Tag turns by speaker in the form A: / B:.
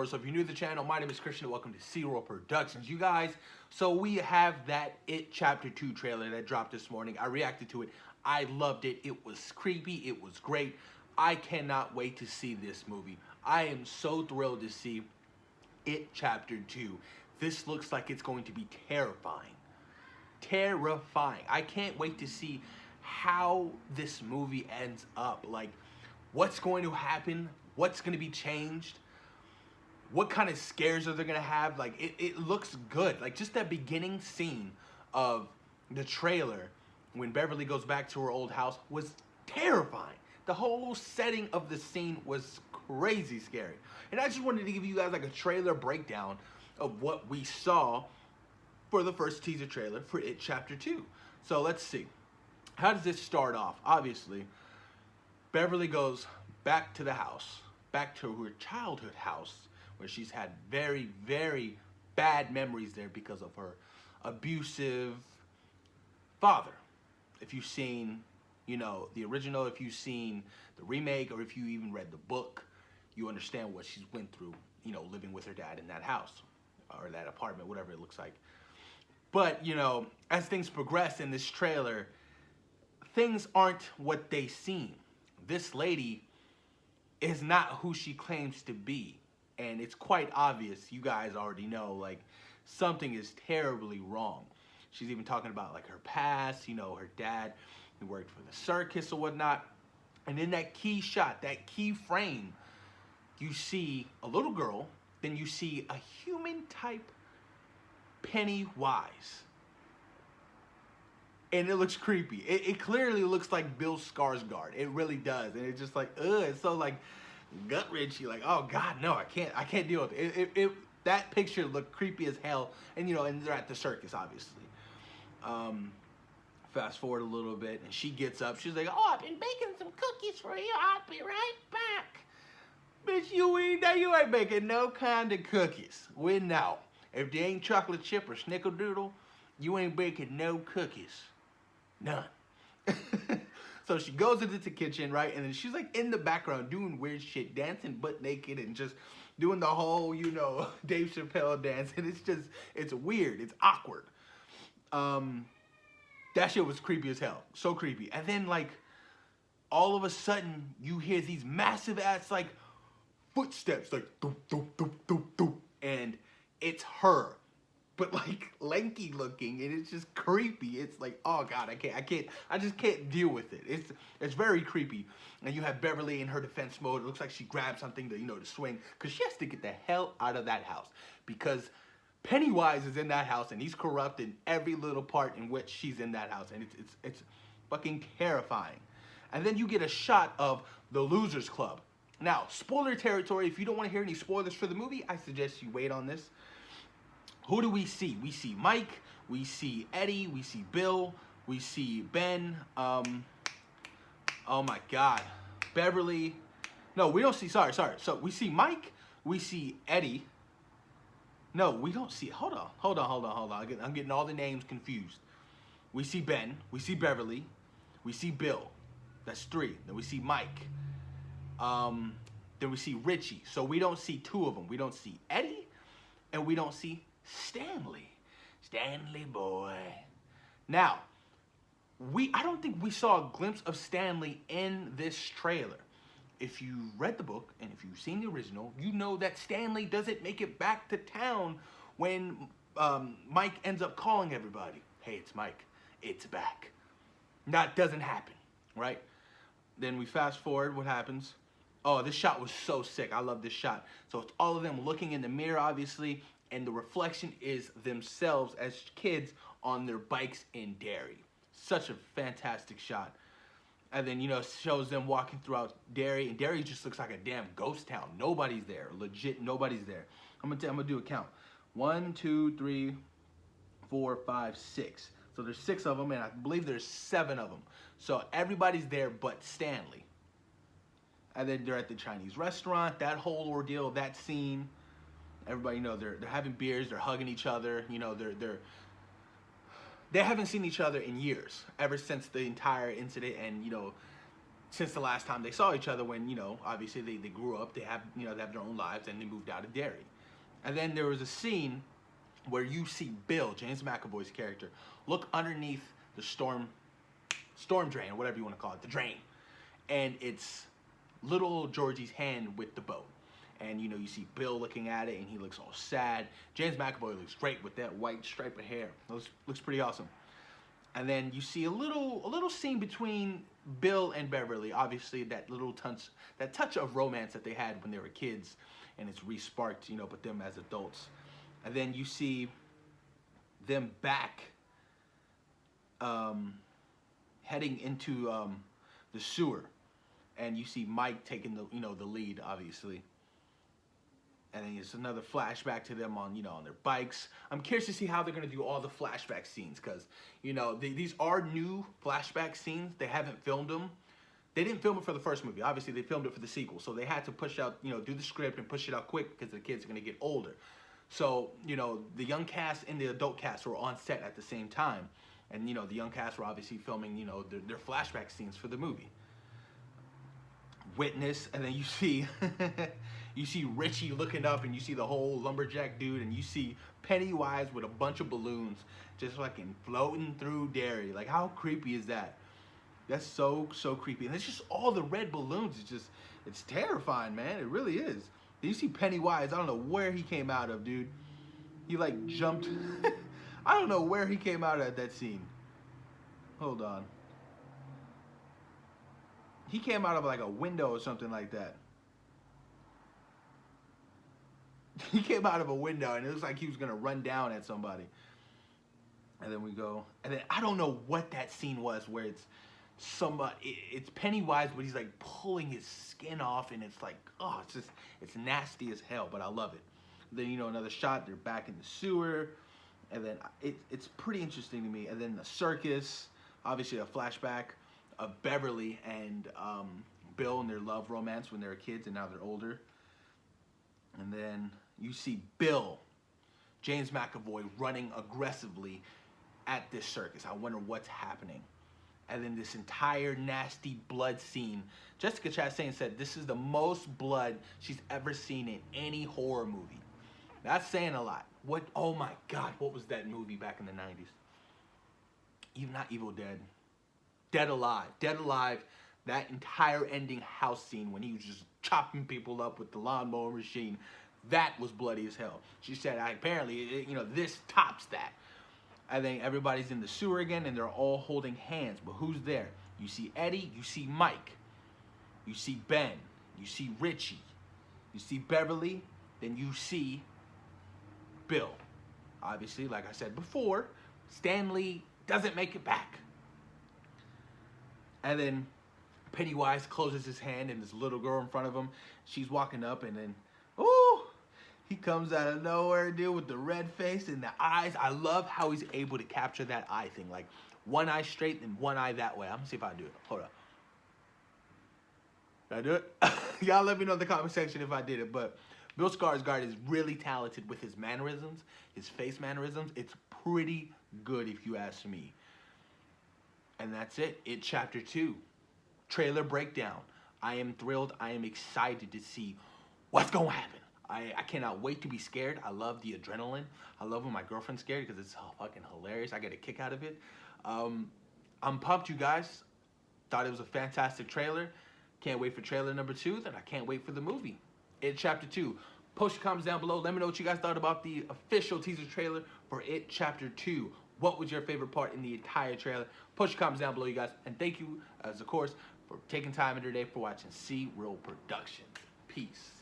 A: C-Roll. So if you're new to the channel, my name is Christian and welcome to C-Roll Productions. You guys, so we have that It Chapter 2 trailer that dropped this morning. I reacted to it. I loved it. It was creepy. It was great. I cannot wait to see this movie. I am so thrilled to see It Chapter 2. This looks like it's going to be terrifying. Terrifying. I can't wait to see how this movie ends up. Like, what's going to happen? What's going to be changed? What kind of scares are they going to have? Like, it looks good. Like, just that beginning scene of the trailer when Beverly goes back to her old house was terrifying. The whole setting of the scene was crazy scary. And I just wanted to give you guys like a trailer breakdown of what we saw for the first teaser trailer for It Chapter 2. So let's see. How does this start off? Obviously, Beverly goes back to the house, back to her childhood house, where she's had very, very bad memories there because of her abusive father. If you've seen, you know, the original, if you've seen the remake, or if you even read the book, you understand what she's went through, you know, living with her dad in that house, or that apartment, whatever it looks like. But, you know, as things progress in this trailer, things aren't what they seem. This lady is not who she claims to be. And it's quite obvious, you guys already know, like, something is terribly wrong. She's even talking about, like, her past, you know, her dad who worked for the circus or whatnot. And in that key shot, that key frame, you see a little girl, then you see a human-type Pennywise. And it looks creepy. It clearly looks like Bill Skarsgård. It really does. And it's just like, ugh, it's so like gut-wrenching. Like, oh God, no, I can't deal with it. That picture looked creepy as hell. And you know, and they're at the circus, obviously. Fast forward a little bit, and she gets up. She's like, oh, I've been baking some cookies for you. I'll be right back. Bitch, you ain't making no kind of cookies. We know. If they ain't chocolate chip or snickerdoodle, you ain't baking no cookies. None. So she goes into the kitchen, right? And then she's like in the background doing weird shit, dancing butt naked and just doing the whole, you know, Dave Chappelle dance. And it's just, it's weird. It's awkward. That shit was creepy as hell. So creepy. And then like, all of a sudden you hear these massive ass like footsteps, like doop, doop, doop, doop, doop. And it's her. But like lanky looking, and it's just creepy. It's like, oh God, I just can't deal with it. It's very creepy. And you have Beverly in her defense mode. It looks like she grabbed something to, you know, to swing, because she has to get the hell out of that house, because Pennywise is in that house and he's corrupt in every little part in which she's in that house, and it's fucking terrifying. And then you get a shot of the Losers Club. Now, spoiler territory. If you don't want to hear any spoilers for the movie, I suggest you wait on this. Who do we see? We see Mike, we see Eddie, we see Bill, we see Ben, oh my God, Beverly. No, we don't see, sorry. So we see Mike, we see Eddie. No, we don't see, hold on. I'm getting all the names confused. We see Ben, we see Beverly, we see Bill. That's 3. Then we see Mike. Then we see Richie. So we don't see 2 of them. We don't see Eddie, and we don't see Stanley boy. Now, I don't think we saw a glimpse of Stanley in this trailer. If you read the book and if you've seen the original, you know that Stanley doesn't make it back to town when Mike ends up calling everybody. Hey, it's Mike. It's back. That doesn't happen, right? Then we fast forward. What happens? Oh, this shot was so sick. I love this shot. So it's all of them looking in the mirror, obviously, and the reflection is themselves as kids on their bikes in Derry. Such a fantastic shot. And then, you know, it shows them walking throughout Derry, and Derry just looks like a damn ghost town. Nobody's there. Legit, nobody's there. I'm gonna do a count. 1, 2, 3, 4, 5, 6. So there's 6 of them, and I believe there's 7 of them. So everybody's there but Stanley. And then they're at the Chinese restaurant. That whole ordeal, that scene. Everybody, you know, they're having beers, they're hugging each other. You know, they haven't seen each other in years, ever since the entire incident. And you know, since the last time they saw each other, when, you know, obviously they grew up, they have, you know, they have their own lives, and they moved out of Derry. And then there was a scene where you see Bill, James McAvoy's character, look underneath the storm drain, or whatever you want to call it, the drain. And it's little Georgie's hand with the boat. And, you know, you see Bill looking at it, and he looks all sad. James McAvoy looks great with that white stripe of hair. Looks pretty awesome. And then you see a little scene between Bill and Beverly. Obviously, that touch of romance that they had when they were kids, and it's re-sparked, you know, with them as adults. And then you see them back heading into the sewer, and you see Mike taking the lead, obviously. And then it's another flashback to them on their bikes. I'm curious to see how they're gonna do all the flashback scenes, because these are new flashback scenes. They haven't filmed them. They didn't film it for the first movie. Obviously, they filmed it for the sequel, so they had to push out, do the script and push it out quick because the kids are gonna get older. So the young cast and the adult cast were on set at the same time, and the young cast were obviously filming their flashback scenes for the movie. Witness, and then you see you see Richie looking up, and you see the whole lumberjack dude, and you see Pennywise with a bunch of balloons just fucking floating through Derry. Like, how creepy is that? That's so creepy. And it's just all the red balloons. It's terrifying, man. It really is. Then you see Pennywise. I don't know where he came out of, dude. He like jumped. I don't know where he came out of at that scene. Hold on. He came out of like a window or something like that. He came out of a window, and it looks like he was gonna run down at somebody. And then we go, and then I don't know what that scene was where it's Pennywise, but he's like pulling his skin off, and it's like, oh, it's nasty as hell, but I love it. Then another shot, they're back in the sewer, and then it's pretty interesting to me. And then the circus, obviously a flashback of Beverly and Bill and their love romance when they were kids, and now they're older. And then you see Bill, James McAvoy, running aggressively at this circus. I wonder what's happening. And then this entire nasty blood scene. Jessica Chastain said this is the most blood she's ever seen in any horror movie. That's saying a lot. Oh my God, what was that movie back in the 90s? Even not Evil Dead. Dead Alive. Dead Alive, that entire ending house scene when he was just chopping people up with the lawnmower machine, that was bloody as hell. She said, apparently, this tops that. And then everybody's in the sewer again, and they're all holding hands. But who's there? You see Eddie, you see Mike, you see Ben, you see Richie, you see Beverly, then you see Bill. Obviously, like I said before, Stanley doesn't make it back. And then Pennywise closes his hand, and this little girl in front of him, she's walking up, and then, ooh, he comes out of nowhere, dude, with the red face and the eyes. I love how he's able to capture that eye thing. Like, one eye straight and one eye that way. I'm gonna see if I can do it. Hold up. Did I do it? Y'all let me know in the comment section if I did it. But Bill Skarsgård is really talented with his mannerisms, his face mannerisms. It's pretty good if you ask me. And that's it. It Chapter 2. Trailer breakdown. I am thrilled. I am excited to see what's gonna happen. I cannot wait to be scared. I love the adrenaline. I love when my girlfriend's scared because it's fucking hilarious. I get a kick out of it. I'm pumped, you guys. Thought it was a fantastic trailer. Can't wait for trailer number 2. Then I can't wait for the movie. It Chapter 2. Post your comments down below. Let me know what you guys thought about the official teaser trailer for It Chapter 2. What was your favorite part in the entire trailer? Post your comments down below, you guys. And thank you, of course, for taking time in your day for watching C Real Productions. Peace.